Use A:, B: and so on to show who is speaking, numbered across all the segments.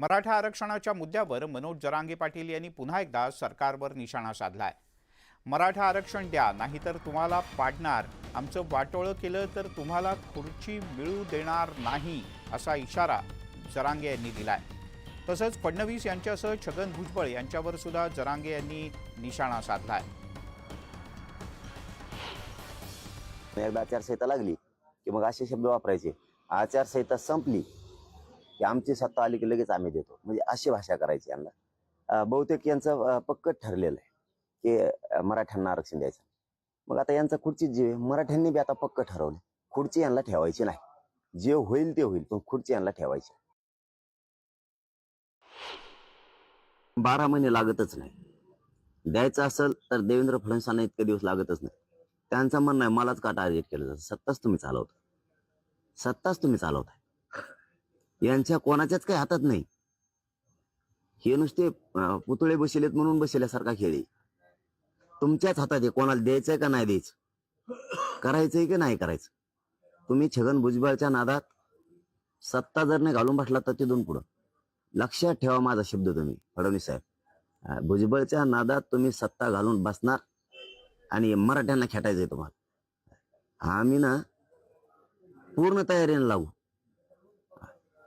A: मराठा आरक्षणाच्या मुद्द्यावर मनोज जरांगे पाटील यांनी पुन्हा एकदा सरकारवर निशाणा साधलाय। मराठा आरक्षण द्या, नाहीतर तुम्हाला पाडणार, आमचं वाटोळं केलं तर तुम्हाला खुर्ची मिळू देणार नाही, असा इशारा जरांगे यांनी दिलाय। तसंच फडणवीस यांच्यासह छगन भुजबळ यांच्यावर सुद्धा जरांगे यांनी निशाणा साधलाय।
B: एकदा आचारसंहिता लागली की मग असे शब्द वापरायचे, आचारसंहिता संपली की आमची सत्ता आली की लगेच आम्ही देतो, म्हणजे अशी भाषा करायची यांना। बहुतेक यांचं पक्क ठरलेलं आहे की मराठ्यांना आरक्षण द्यायचं। मग आता यांचा खुर्चीच जीव आहे, मराठ्यांनी बी आता पक्क ठरवलं खुर्ची यांना ठेवायची नाही, जे होईल ते होईल पण खुर्ची यांना ठेवायची। 12 महिने लागतच नाही, द्यायचं असेल तर देवेंद्र फडणवीसांना इतके दिवस लागतच नाही। त्यांचं म्हणणं आहे मलाच का टार्गेट केलं जातं, सत्ताच तुम्ही चालवताय, यांच्या कोणाच्याच काही हातात नाही। हे नुसते पुतळे बसलेत म्हणून बसल्यासारखा खेळ आहे, तुमच्याच हातात आहे कोणाला द्यायचंय का नाही द्यायचं, करायचंय की नाही करायचं। तुम्ही छगन भुजबळच्या नादात सत्ता जर नाही घालून बसला तर तिथून पुढं लक्षात ठेवा माझा शब्द, तुम्ही फडणवीस साहेब, भुजबळच्या नादात तुम्ही सत्ता घालून बसणार आणि मराठ्यांना खेटायचंय तुम्हाला। आम्ही ना पूर्ण तयारीने लावू,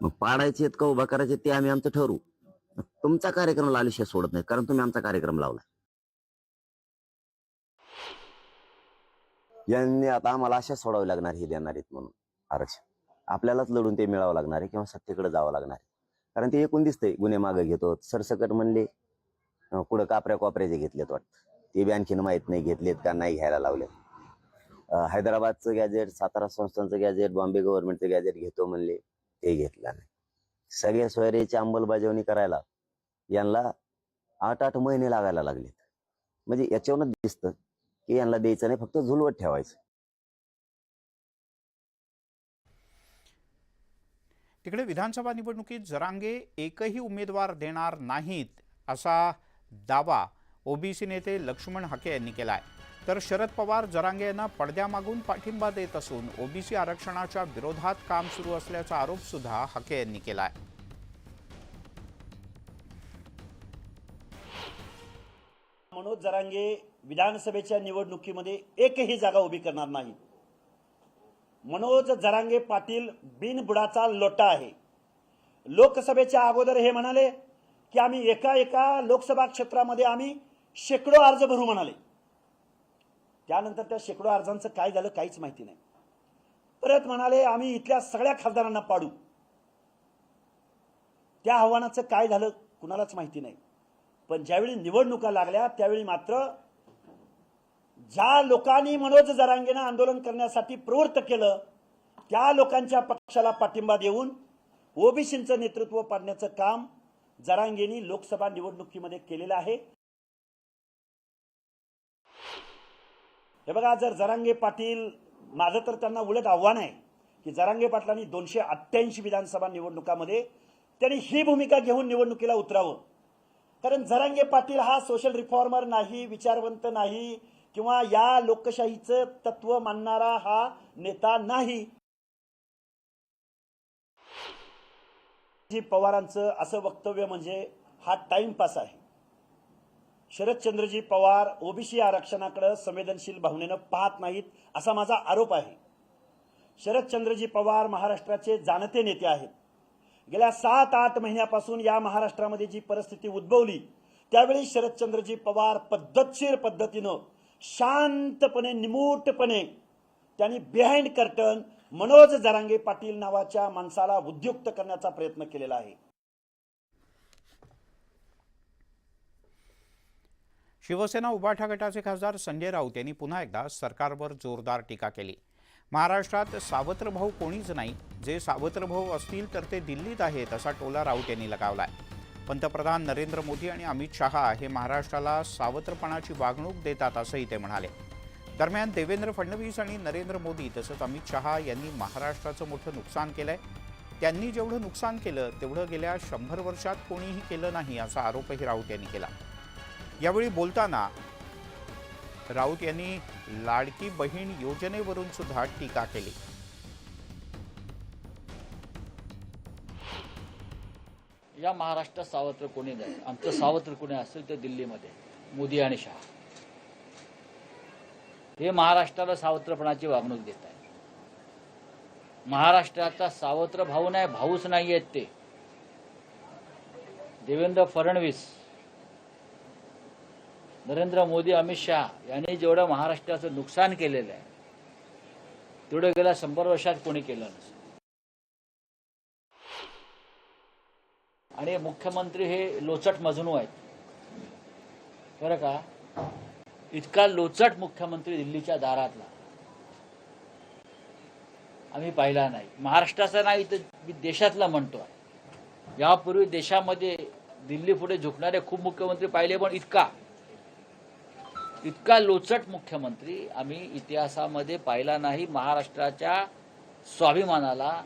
B: मग पाडायचे का उभा करायचे ते आम्ही आमचं ठरवू। तुमचा कार्यक्रम लालिशा सोडत नाही, कारण तुम्ही आमचा कार्यक्रम लावला। यांनी आता आम्हाला अशा सोडावी लागणार, हे देणार आहेत म्हणून आरक्षण आपल्यालाच लढून ते मिळावं लागणार आहे किंवा सत्तेकडे जावं लागणार आहे। कारण ते एकूण दिसतंय गुन्हे मागे घेतो, सरसकट म्हणले कुठं कापऱ्या कोपऱ्याचे घेतलेत वाटतं, ते बी आणखीन माहित नाही घेतलेत का नाही घ्यायला लावलेत। हैदराबादचं गॅजेट, सातारा संस्थांचं गॅजेट, बॉम्बे गव्हर्नमेंटचं गॅजेट घेतो म्हणले, ते घेतलं नाही। सगळ्या सोयरीची अंमलबजावणी करायला यांना 8-8 महिने लागायला लागलेत। म्हणजे याच्यावरच दिसतं की यांना द्यायचं नाही, फक्त झुलवत ठेवायचं।
A: तिकडे विधानसभा निवडणुकीत जरांगे एकही उमेदवार देणार नाहीत असा दावा ओबीसी नेते लक्ष्मण हाके यांनी केलाय। तर शरद पवार जरांगे यांना पडद्यामागून पाठिंबा देत असून ओबीसी आरक्षणाच्या विरोधात काम सुरू असल्याचा आरोप सुद्धा हाके यांनी केलाय।
C: मनोज जरांगे विधानसभेच्या निवडणुकीमध्ये एकही जागा उभी करणार नाही। मनोज जरांगे पाटील बिनबुडाचा लोटा आहे। लोकसभेच्या अगोदर हे म्हणाले की आम्ही एका लोकसभा क्षेत्रामध्ये आम्ही शेकडो अर्ज भरू म्हणाले। त्यानंतर त्या शेकडो अर्जांचं काय झालं काहीच माहिती नाही। परत म्हणाले आम्ही इथल्या सगळ्या खासदारांना पाडू, त्या आव्हानाचं काय झालं कुणालाच माहिती नाही। पण ज्यावेळी निवडणुका लागल्या त्यावेळी मात्र ज्या लोकांनी मनोज जरांगेंना आंदोलन करण्यासाठी प्रवृत्त केलं त्या लोकांच्या पक्षाला पाठिंबा देऊन ओबीसींचं नेतृत्व पाडण्याचं काम जरांगेंनी लोकसभा निवडणुकीमध्ये केलेलं आहे। हे बघा, जर जरांगे पाटील, माझं तर त्यांना उलट आव्हान आहे की जरांगे पाटलांनी 288 विधानसभा निवडणुकामध्ये त्यांनी ही भूमिका घेऊन निवडणुकीला उतरावं। कारण जरांगे पाटील हा सोशल रिफॉर्मर नाही, विचारवंत नाही, किंवा या लोकशाहीचं तत्व मानणारा हा नेता नाही। पवारांचं असं वक्तव्य म्हणजे हा टाइमपास आहे। शरदचंद्रजी पवार ओबीसी आरक्षणाकडे संवेदनशील भावनेनं पाहत नाहीत असा माझा आरोप आहे। शरदचंद्रजी पवार महाराष्ट्राचे जाणते नेते आहेत। गेल्या 7-8 महिन्यापासून या महाराष्ट्रामध्ये जी परिस्थिती उद्भवली त्यावेळी शरदचंद्रजी पवार पद्धतशीर पद्धतीनं शांतपणे निमूटपणे त्यांनी बिहाइंड कर्टन मनोज जरांगे पाटील नावाच्या माणसाला उद्युक्त करण्याचा प्रयत्न केलेला आहे।
A: शिवसेना उभाठा गटाचे खासदार संजय राऊत यांनी पुन्हा एकदा सरकारवर जोरदार टीका केली। महाराष्ट्रात सावत्र भाऊ कोणीच नाही, जे सावत्र भाऊ असतील तर ते दिल्लीत आहेत, असा टोला राऊत यांनी लगावलाय। पंतप्रधान नरेंद्र मोदी आणि अमित शहा हे महाराष्ट्राला सावत्रपणाची वागणूक देतात असंही ते म्हणाले। दरम्यान देवेंद्र फडणवीस आणि नरेंद्र मोदी तसंच अमित शहा यांनी महाराष्ट्राचं मोठं नुकसान केलंय। त्यांनी जेवढं नुकसान केलं तेवढं गेल्या 100 वर्षात कोणीही केलं नाही, असा आरोपही राऊत यांनी केला। यावेळी बोलताना राऊत यांनी लाडकी बहीण योजनेवरून सुद्धा टीका केली।
D: या महाराष्ट्रात सावत्र कोणी नाही. आमचं सावत्र कोणी असेल तर दिल्लीमध्ये मोदी आणि शहा हे महाराष्ट्राला सावत्रपणाची वागणूक देत आहे. महाराष्ट्राचा सावत्र भाऊ नाही, भाऊच नाही आहेत ते. देवेंद्र फडणवीस, नरेंद्र मोदी, अमित शहा यांनी जेवढं महाराष्ट्राचं नुकसान केलेलं आहे तेवढं गेल्या 100 वर्षात कोणी केलं नसेल. आणि मुख्यमंत्री हे लोचट मजनू आहेत बरं का. इतका लोचट मुख्यमंत्री दिल्लीच्या दारातला आम्ही पाहिला नाही. महाराष्ट्राचा नाही तर मी देशातला म्हणतो. यापूर्वी देशामध्ये दिल्ली पुढे झुकणारे खूप मुख्यमंत्री पाहिले, पण इतका लोचट मुख्यमंत्री आम्ही इतिहासामध्ये पाहिला नाही. महाराष्ट्राच्या स्वाभिमानाला,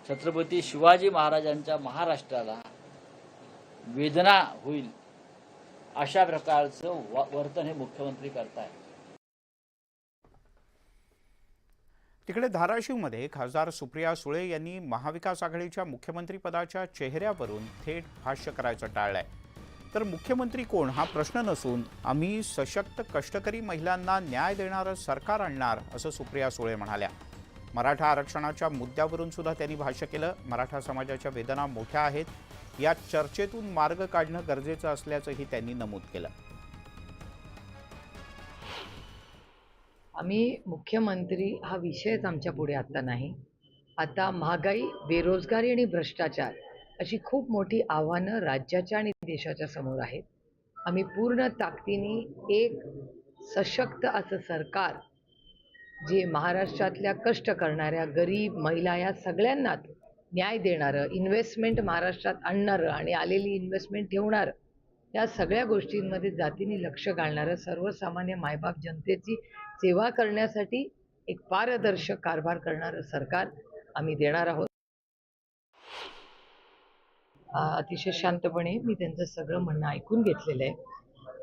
D: छत्रपती शिवाजी महाराजांच्या महाराष्ट्राला वेदना होईल अशा प्रकारचं वर्तन हे मुख्यमंत्री करतायत.
A: तिकडे धाराशिवमध्ये खासदार सुप्रिया सुळे यांनी महाविकास आघाडीच्या मुख्यमंत्रीपदाच्या चेहऱ्यावरून थेट भाष्य करायचं टाळलंय. तर मुख्यमंत्री कोण हा प्रश्न नसून आम्ही सशक्त कष्टकरी महिलांना न्याय देणारं सरकार आणणार असं सुप्रिया सुळे म्हणाल्या. मराठा आरक्षणाच्या मुद्द्यावरून सुद्धा त्यांनी भाष्य केलं. मराठा समाजाच्या वेदना मोठ्या आहेत, या चर्चेतून मार्ग काढणं गरजेचं असल्याचंही त्यांनी नमूद केलं.
E: आम्ही मुख्यमंत्री हा विषयच आमच्या पुढे आता नाही. आता महागाई, बेरोजगारी आणि भ्रष्टाचार अशी खूप मोठी आव्हानं राज्याच्या आणि देशाच्या समोर आहेत. आम्ही पूर्ण ताकदीने एक सशक्त असं सरकार जे महाराष्ट्रातल्या कष्ट करणाऱ्या गरीब महिला या सगळ्यांनाच न्याय देणारं, इन्व्हेस्टमेंट महाराष्ट्रात आणणारं आणि आलेली इन्व्हेस्टमेंट ठेवणारं, या सगळ्या गोष्टींमध्ये जातीने लक्ष घालणारं, सर्वसामान्य मायबाप जनतेची सेवा करण्यासाठी एक पारदर्शक कारभार करणारं सरकार आम्ही देणार आहोत. अतिशय शांतपणे मी त्यांचं सगळं म्हणणं ऐकून घेतलेलं आहे.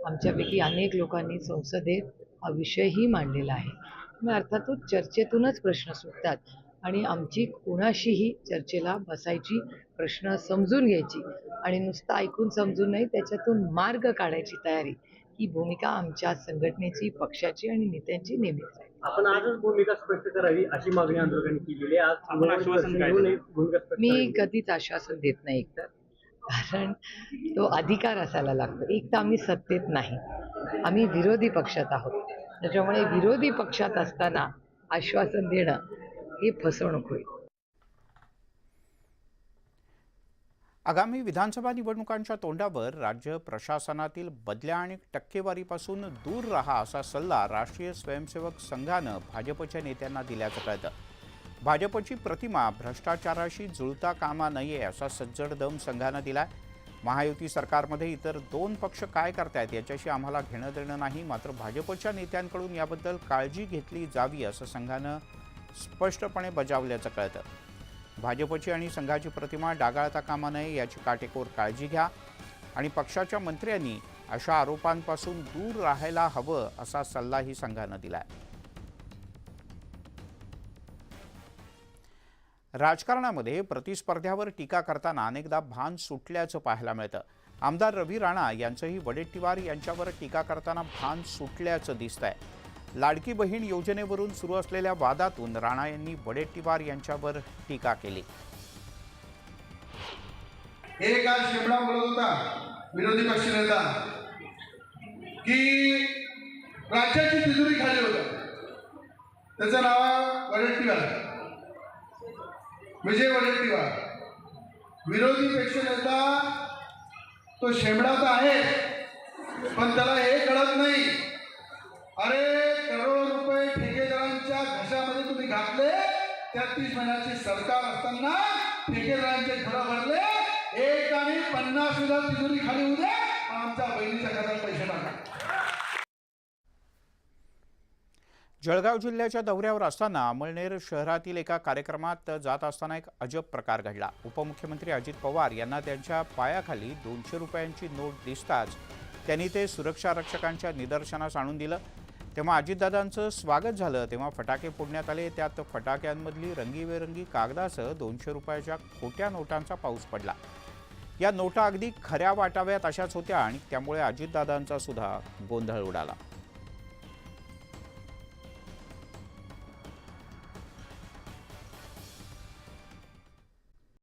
E: आमच्यापैकी अनेक लोकांनी संसदेत हा विषयही मांडलेला आहे. मग अर्थातच चर्चेतूनच प्रश्न सुटतात आणि आमची कोणाशीही चर्चेला बसायची, प्रश्न समजून घ्यायची आणि नुसतं ऐकून समजून नाही, त्याच्यातून मार्ग काढायची तयारी, ही भूमिका आमच्या संघटनेची, पक्षाची आणि नेत्यांची नेहमीच आहे.
F: आपण आजच भूमिका स्पष्ट करावी अशी मागणी आंदोलकांनी केलेली आहे.
E: मी कधीच आश्वासन देत नाही, एकतर कारण तो अधिकार असायला लागतो. एक तर आम्ही सत्तेत नाही, आम्ही विरोधी पक्षात आहोत. त्याच्यामुळे विरोधी पक्षात असताना आश्वासन देणं ही फसवणूक होईल.
A: आगामी विधानसभा निवडणुकांच्या तोंडावर राज्य प्रशासनातील बदल्या आणि टक्केवारीपासून दूर राहा असा सल्ला राष्ट्रीय स्वयंसेवक संघानं भाजपच्या नेत्यांना दिल्याचं कळतं. भाजपची प्रतिमा भ्रष्टाचाराशी जुळता कामा नये असा सज्जड दम संघानं दिलाय. महायुती सरकारमध्ये इतर 2 पक्ष काय करतायत याच्याशी आम्हाला घेणं देणं नाही, मात्र भाजपच्या नेत्यांकडून याबद्दल काळजी घेतली जावी असं संघानं स्पष्टपणे बजावल्याचं कळतं. भाजपची आणि संघाची प्रतिमा डागाळता कामा नये याची काटेकोर काळजी घ्या आणि पक्षाच्या मंत्र्यांनी अशा आरोपांपासून दूर राहायला हवं असा सल्लाही संघानं दिलाय. राजकारणामध्ये प्रतिस्पर्ध्यावर टीका करताना अनेकदा भान सुटल्याचं पाहायला मिळतं. आमदार रवी राणा यांचंही वडेट्टीवार यांच्यावर टीका करताना भान सुटल्याचं दिसतंय. लाडकी बहीण योजनेवरून सुरू असलेल्या वादातून राणा यांनी वडेट्टीवार यांच्यावर टीका केली.
G: हे काल शेमडा बोलत होता विरोधी पक्षनेता की राज्याची तिजोरी खाली होतं, त्याचं नाव आहे वडेट्टीवार, विजय वडेट्टीवार. विरोधी पक्षनेता तो शेमडा तर आहे, पण त्याला हे कळत नाही, अरे करोडो रुपये ठेकेदारांच्या घशामध्ये तुम्ही घातले. 33 महिन्याचे सरकार असताना ठेकेदारांचे घरं भरले. 1 आणि 50,000 तिजोरी खाली होऊ द्या, आमच्या बहिणीच्या खात्यात पैसे टाका.
A: जळगाव जिल्ह्याच्या दौऱ्यावर असताना अमळनेर शहरातील एका कार्यक्रमात जात असताना एक अजब प्रकार घडला. उपमुख्यमंत्री अजित पवार यांना त्यांच्या पायाखाली 200 रुपयांची नोट दिसताच त्यांनी ते सुरक्षा रक्षकांच्या निदर्शनास आणून दिलं. तेव्हा अजितदादांचं स्वागत झालं तेव्हा फटाके फोडण्यात आले. त्यात फटाक्यांमधली रंगीबेरंगी कागदासह 200 रुपयाच्या खोट्या नोटांचा पाऊस पडला. या नोटा अगदी खऱ्या वाटाव्यात अशाच होत्या आणि त्यामुळे अजितदादांचा सुद्धा गोंधळ उडाला.